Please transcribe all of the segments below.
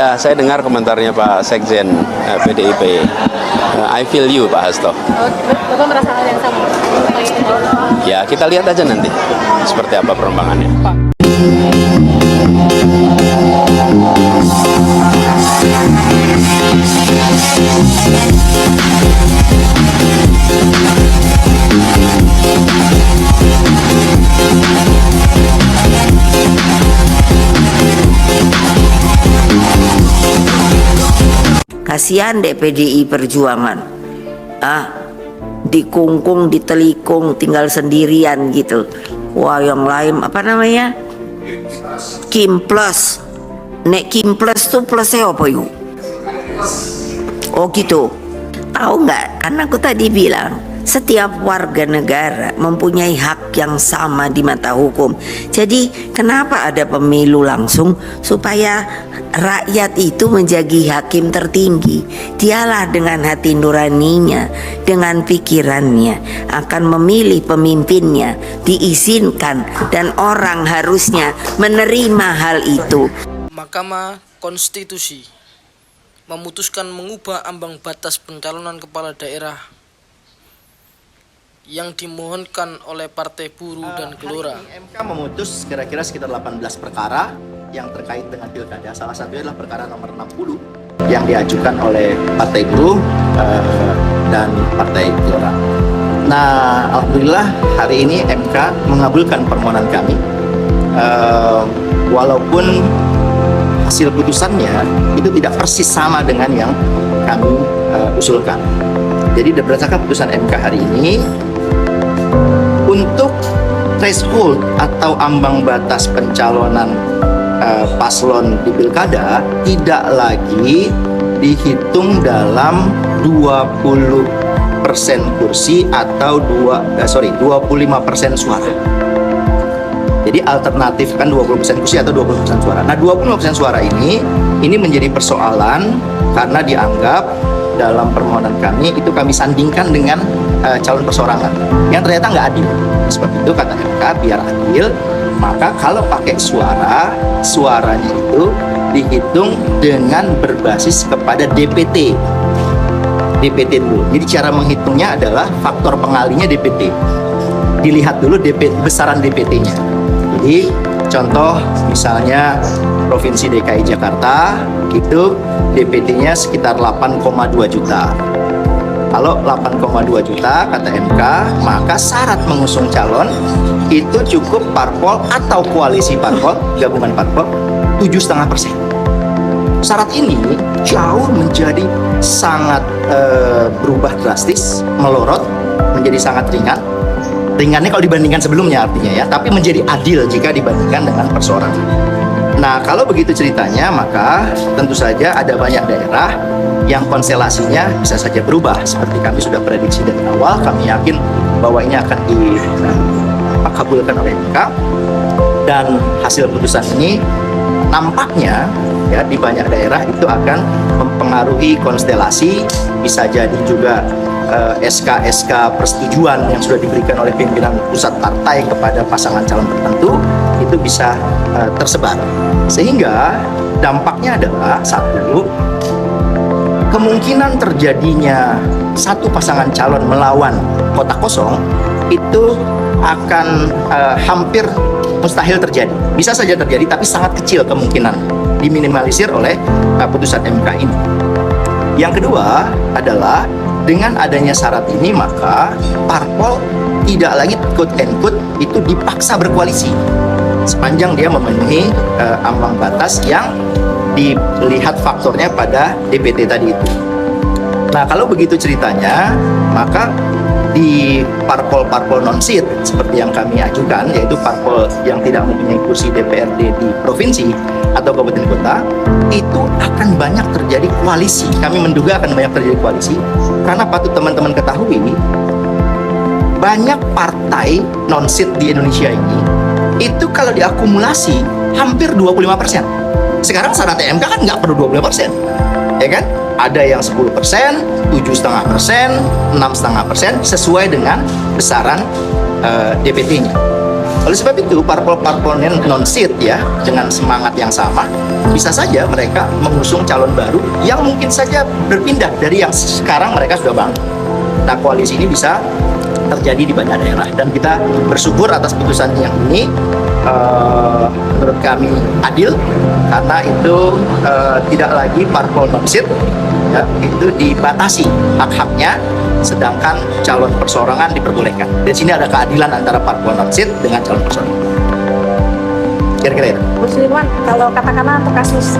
Ya, saya dengar komentarnya Pak Sekjen PDIP. I feel you, Pak Hasto. Bapak merasa hal yang sama? Ya, kita lihat aja nanti seperti apa perkembangannya. Kasihan deh PDI Perjuangan, dikungkung, ditelikung, tinggal sendirian gitu. Wah, yang lain apa namanya? Kim Plus. Nek Kim Plus tuh plusnya apa yuk? Oh gitu. Tahu nggak? Karena aku tadi bilang setiap warga negara mempunyai hak yang sama di mata hukum. Jadi kenapa ada pemilu langsung? Supaya rakyat itu menjadi hakim tertinggi. Dialah dengan hati nuraninya, dengan pikirannya akan memilih pemimpinnya, diizinkan, dan orang harusnya menerima hal itu. Mahkamah Konstitusi memutuskan mengubah ambang batas pencalonan kepala daerah yang dimohonkan oleh Partai Buruh dan Gelora. Hari ini MK memutus kira-kira sekitar 18 perkara yang terkait dengan pilkada. Salah satunya adalah perkara nomor 60 yang diajukan oleh Partai Buruh dan Partai Gelora. Nah, alhamdulillah hari ini MK mengabulkan permohonan kami. Walaupun hasil putusannya itu tidak persis sama dengan yang kami usulkan. Jadi berdasarkan putusan MK hari ini, untuk threshold atau ambang batas pencalonan paslon di pilkada tidak lagi dihitung dalam 20% kursi atau 25% suara. Jadi alternatif kan 20% kursi atau 20% suara. Nah, 20% suara ini menjadi persoalan karena dianggap dalam permohonan kami itu kami sandingkan dengan calon perseorangan yang ternyata nggak adil. Sebab itu kata MK, biar adil maka kalau pakai suaranya itu dihitung dengan berbasis kepada DPT dulu. Jadi cara menghitungnya adalah faktor pengalinya DPT. Dilihat dulu besaran DPT-nya. Jadi contoh misalnya Provinsi DKI Jakarta itu DPT-nya sekitar 8,2 juta. Kalau 8,2 juta kata MK, maka syarat mengusung calon itu cukup parpol atau koalisi parpol, gabungan parpol 7,5%. Syarat ini jauh menjadi sangat berubah drastis, melorot menjadi sangat ringan. Ringannya kalau dibandingkan sebelumnya artinya ya, tapi menjadi adil jika dibandingkan dengan perseorangan. Nah, kalau begitu ceritanya, maka tentu saja ada banyak daerah yang konstelasinya bisa saja berubah. Seperti kami sudah prediksi dari awal, kami yakin bahwa ini akan dikabulkan oleh MK. Dan hasil putusan ini nampaknya ya di banyak daerah itu akan mempengaruhi konstelasi, bisa jadi juga SK-SK persetujuan yang sudah diberikan oleh pimpinan pusat partai kepada pasangan calon tertentu itu bisa tersebar. Sehingga dampaknya adalah satu, kemungkinan terjadinya satu pasangan calon melawan kotak kosong itu akan hampir mustahil terjadi. Bisa saja terjadi tapi sangat kecil kemungkinan, diminimalisir oleh putusan MK ini. Yang kedua adalah dengan adanya syarat ini maka parpol tidak lagi quote and quote itu dipaksa berkoalisi sepanjang dia memenuhi ambang batas yang dilihat faktornya pada DPT tadi itu. Nah, kalau begitu ceritanya maka di parpol-parpol non-seat seperti yang kami ajukan, yaitu parpol yang tidak mempunyai kursi DPRD di provinsi atau kabupaten kota, itu akan banyak terjadi koalisi. Kami menduga akan banyak terjadi koalisi karena patut teman-teman ketahui banyak partai non-seat di Indonesia ini itu kalau diakumulasi hampir 25%. Sekarang syaratnya MK kan nggak perlu 25%, ya kan? Ada yang 10%, 7,5%, 6,5% sesuai dengan besaran DPT-nya. Oleh sebab itu, parpol-parpol non-seat ya, dengan semangat yang sama, bisa saja mereka mengusung calon baru yang mungkin saja berpindah dari yang sekarang mereka sudah bangun. Nah, koalisi ini bisa terjadi di banyak daerah dan kita bersyukur atas putusan yang ini. Menurut kami adil karena itu tidak lagi parpol non-seat ya, itu dibatasi hak-haknya, sedangkan calon perseorangan diperbolehkan. Di sini ada keadilan antara parpol non-seat dengan calon perseorangan. Kira-kira itu. Bu Sudirman, kalau katakanlah untuk kasus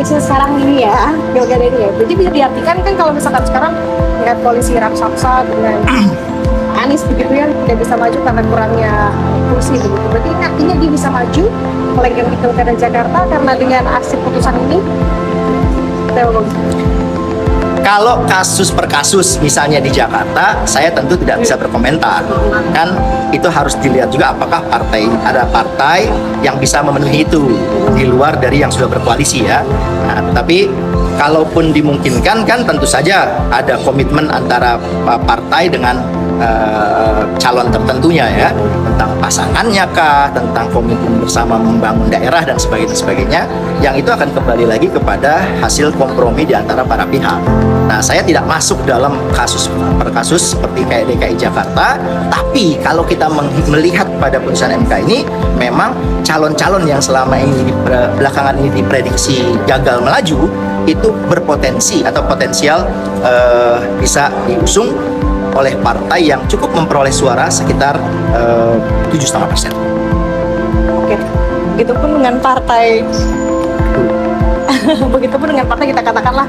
sekarang ini ya, pilkada ini ya, jadi bisa diartikan kan kalau misalkan sekarang dengan koalisi raksasa dengan Anies begitu ya tidak bisa maju karena kurangnya kursi begitu. Berarti ini artinya dia bisa maju melenggang di pilkada Jakarta karena dengan aksi putusan ini. Kalau kasus per kasus misalnya di Jakarta, saya tentu tidak bisa berkomentar. Kan itu harus dilihat juga apakah ada partai yang bisa memenuhi itu di luar dari yang sudah berkoalisi ya. Nah, tapi kalaupun dimungkinkan kan tentu saja ada komitmen antara partai dengan calon tertentunya ya, tentang pasangannya kah, tentang komitmen bersama membangun daerah dan sebagainya, yang itu akan kembali lagi kepada hasil kompromi di antara para pihak. Nah, saya tidak masuk dalam kasus per kasus seperti kayak DKI Jakarta, tapi kalau kita melihat pada putusan MK ini, memang calon-calon yang selama ini belakangan ini diprediksi gagal melaju itu berpotensi atau potensial bisa diusung oleh partai yang cukup memperoleh suara sekitar 7,5%. Oke, begitupun dengan partai kita katakanlah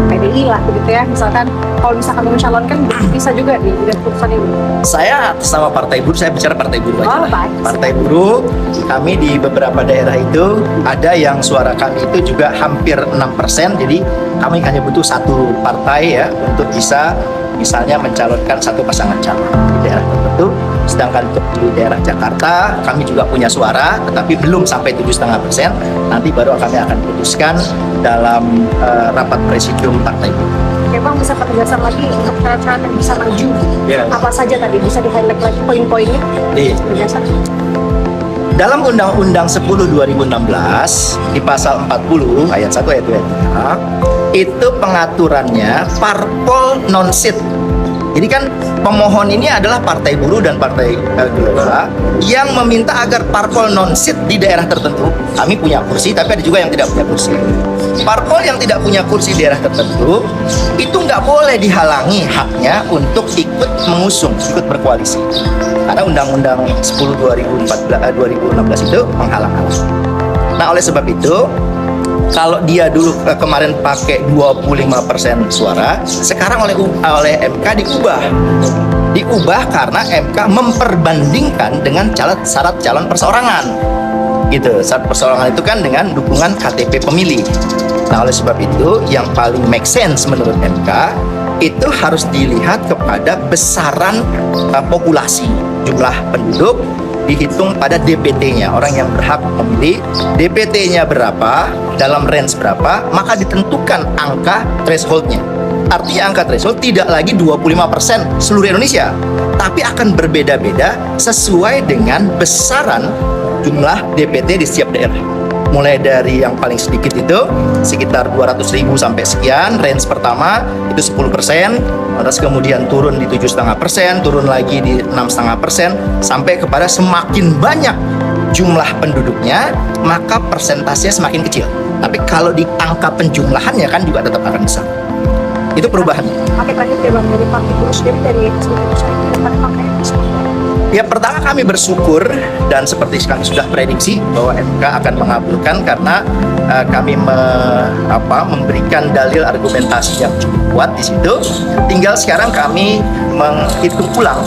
PDI lah begitu ya, misalkan kalau misalkan mencalonkan bisa juga di putusan ini. Saya atas nama Partai Buruh, saya bicara Partai Buruh aja. Baik. Partai Buruh, kami di beberapa daerah itu ada yang suara kami itu juga hampir 6%, jadi kami hanya butuh satu partai ya untuk bisa misalnya mencalonkan satu pasangan calon di daerah tertentu. Sedangkan untuk di daerah Jakarta kami juga punya suara tetapi belum sampai 7,5%. Nanti baru kami akan putuskan dalam rapat presidium partai. Oke Bang, bisa penegasan lagi untuk syarat-syarat yang bisa maju apa saja tadi, bisa di-highlight lagi poin-poinnya? Penegasan. Dalam Undang-Undang 10 2016 di pasal 40 ayat 1 ayat 2 itu pengaturannya parpol non-seat. Jadi kan pemohon ini adalah Partai Buruh dan Partai Gelora yang meminta agar parpol non-seat di daerah tertentu, kami punya kursi tapi ada juga yang tidak punya kursi. Parpol yang tidak punya kursi di daerah tertentu itu nggak boleh dihalangi haknya untuk ikut mengusung, ikut berkoalisi. Karena Undang-Undang 10 2016 itu menghalang-halangi. Nah, oleh sebab itu kalau dia dulu kemarin pakai 25% suara, sekarang oleh MK diubah karena MK memperbandingkan dengan syarat calon perseorangan. Gitu, syarat perseorangan itu kan dengan dukungan KTP pemilih. Nah, oleh sebab itu yang paling make sense menurut MK itu harus dilihat kepada besaran populasi, jumlah penduduk dihitung pada DPT-nya, orang yang berhak memilih. DPT-nya berapa, dalam range berapa, maka ditentukan angka threshold-nya. Artinya angka threshold tidak lagi 25% seluruh Indonesia, tapi akan berbeda-beda sesuai dengan besaran jumlah DPT di setiap daerah. Mulai dari yang paling sedikit itu sekitar 200.000 sampai sekian, range pertama itu 10%, terus kemudian turun di 7,5%, turun lagi di 6,5%, sampai kepada semakin banyak jumlah penduduknya, maka persentasenya semakin kecil. Tapi kalau di angka penjumlahannya kan juga tetap akan besar. Itu perubahan. Oke, terakhir ya Bang, dari Partai Buruh sendiri dari putusan ini pakai Ya, pertama kami bersyukur dan seperti kami sudah prediksi bahwa MK akan mengabulkan karena kami memberikan dalil argumentasi yang cukup kuat di situ. Tinggal sekarang kami menghitung ulang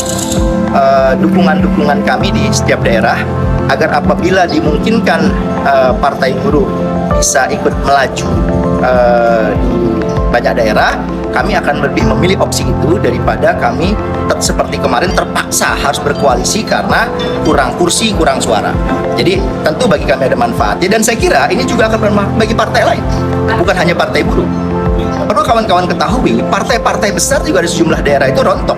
dukungan-dukungan kami di setiap daerah agar apabila dimungkinkan Partai Buruh bisa ikut melaju di banyak daerah, kami akan lebih memilih opsi itu daripada kami seperti kemarin terpaksa harus berkoalisi karena kurang kursi, kurang suara. Jadi tentu bagi kami ada manfaatnya, dan saya kira ini juga akan bermanfaat bagi partai lain, bukan hanya Partai Buruh. Perlu kawan-kawan ketahui, partai-partai besar juga di sejumlah daerah itu rontok.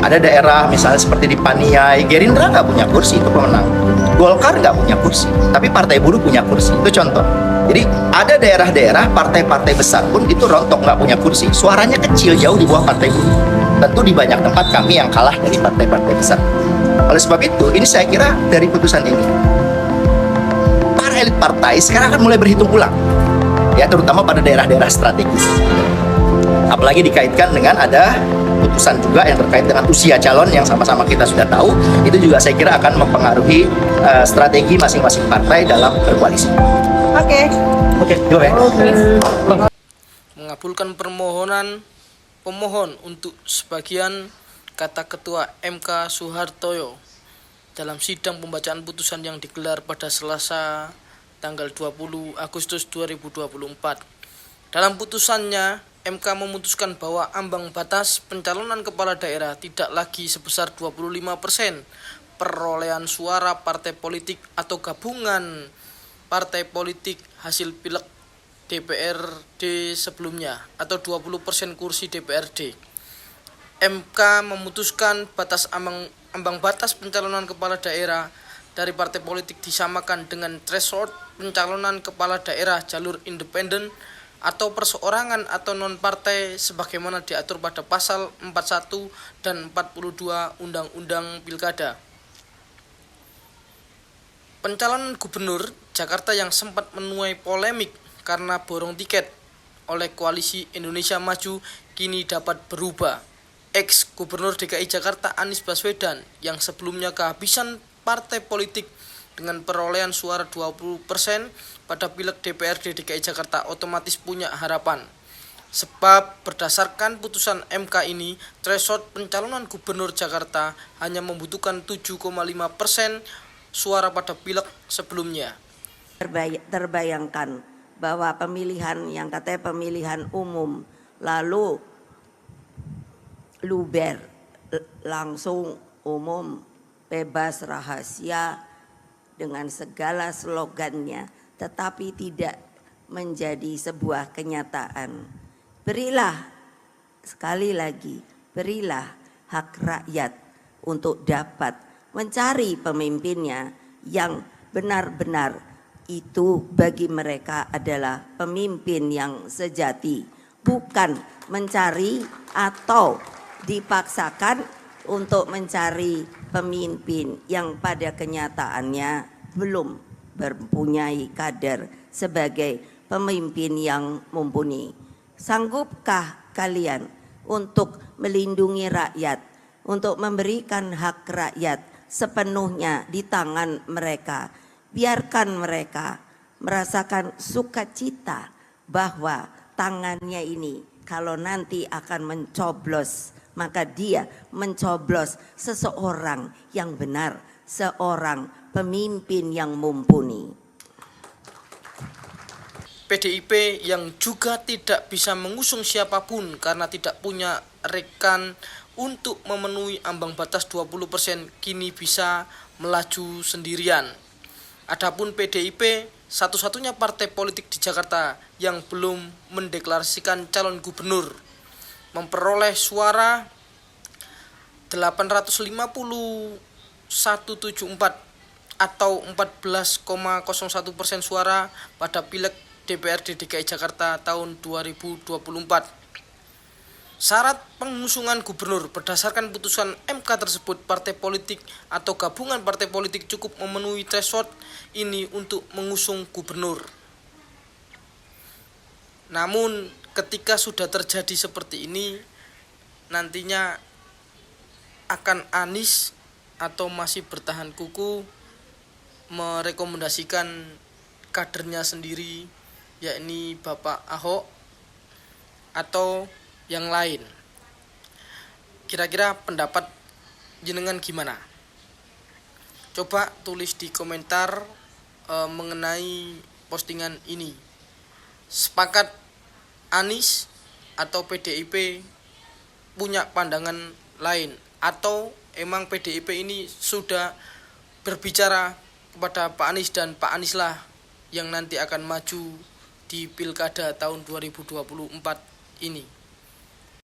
Ada daerah misalnya seperti di Paniai, Gerindra nggak punya kursi, itu pemenang. Golkar nggak punya kursi, tapi Partai Buruh punya kursi. Itu contoh. Jadi ada daerah-daerah partai-partai besar pun itu rontok nggak punya kursi. Suaranya kecil jauh di bawah Partai Buruh. Tentu di banyak tempat kami yang kalah dari partai-partai besar. Oleh sebab itu, ini saya kira dari putusan ini, para elit partai sekarang akan mulai berhitung ulang, ya terutama pada daerah-daerah strategis. Apalagi dikaitkan dengan ada putusan juga yang terkait dengan usia calon yang sama-sama kita sudah tahu, itu juga saya kira akan mempengaruhi strategi masing-masing partai dalam berkoalisi. Oke, gimana? Mengabulkan permohonan pemohon untuk sebagian kata Ketua MK Suhartoyo dalam sidang pembacaan putusan yang digelar pada Selasa tanggal 20 Agustus 2024. Dalam putusannya, MK memutuskan bahwa ambang batas pencalonan kepala daerah tidak lagi sebesar 25% perolehan suara partai politik atau gabungan partai politik hasil pileg DPRD sebelumnya atau 20% kursi DPRD. MK memutuskan ambang batas pencalonan kepala daerah dari partai politik disamakan dengan threshold pencalonan kepala daerah jalur independen atau perseorangan atau non-partai sebagaimana diatur pada pasal 41 dan 42 Undang-Undang Pilkada. Pencalonan gubernur Jakarta yang sempat menuai polemik karena borong tiket oleh Koalisi Indonesia Maju kini dapat berubah. Ex-Gubernur DKI Jakarta Anies Baswedan yang sebelumnya kehabisan partai politik dengan perolehan suara 20% pada pileg DPRD DKI Jakarta otomatis punya harapan. Sebab berdasarkan putusan MK ini, threshold pencalonan Gubernur Jakarta hanya membutuhkan 7,5% suara pada pileg sebelumnya. Terbayangkan bahwa pemilihan yang katanya pemilihan umum lalu luber, langsung umum, bebas, rahasia dengan segala slogannya, tetapi tidak menjadi sebuah kenyataan. Berilah, sekali lagi, berilah hak rakyat untuk dapat mencari pemimpinnya yang benar-benar itu bagi mereka adalah pemimpin yang sejati, bukan mencari atau dipaksakan untuk mencari pemimpin yang pada kenyataannya belum mempunyai kader sebagai pemimpin yang mumpuni. Sanggupkah kalian untuk melindungi rakyat, untuk memberikan hak rakyat sepenuhnya di tangan mereka? Biarkan mereka merasakan sukacita bahwa tangannya ini kalau nanti akan mencoblos, maka dia mencoblos seseorang yang benar, seorang pemimpin yang mumpuni. PDIP yang juga tidak bisa mengusung siapapun karena tidak punya rekan untuk memenuhi ambang batas 20% kini bisa melaju sendirian. Adapun PDIP satu-satunya partai politik di Jakarta yang belum mendeklarasikan calon gubernur memperoleh suara 850.174 atau 14,01% suara pada pileg DPRD DKI Jakarta tahun 2024. Syarat pengusungan gubernur berdasarkan putusan MK tersebut, partai politik atau gabungan partai politik cukup memenuhi threshold ini untuk mengusung gubernur. Namun ketika sudah terjadi seperti ini, nantinya akan Anies atau masih bertahan kuku merekomendasikan kadernya sendiri, yakni Bapak Ahok atau yang lain. Kira-kira pendapat jenengan gimana? Coba tulis di komentar mengenai postingan ini. Sepakat Anies atau PDIP punya pandangan lain, atau emang PDIP ini sudah berbicara kepada Pak Anies dan Pak Anies lah yang nanti akan maju di Pilkada tahun 2024 ini.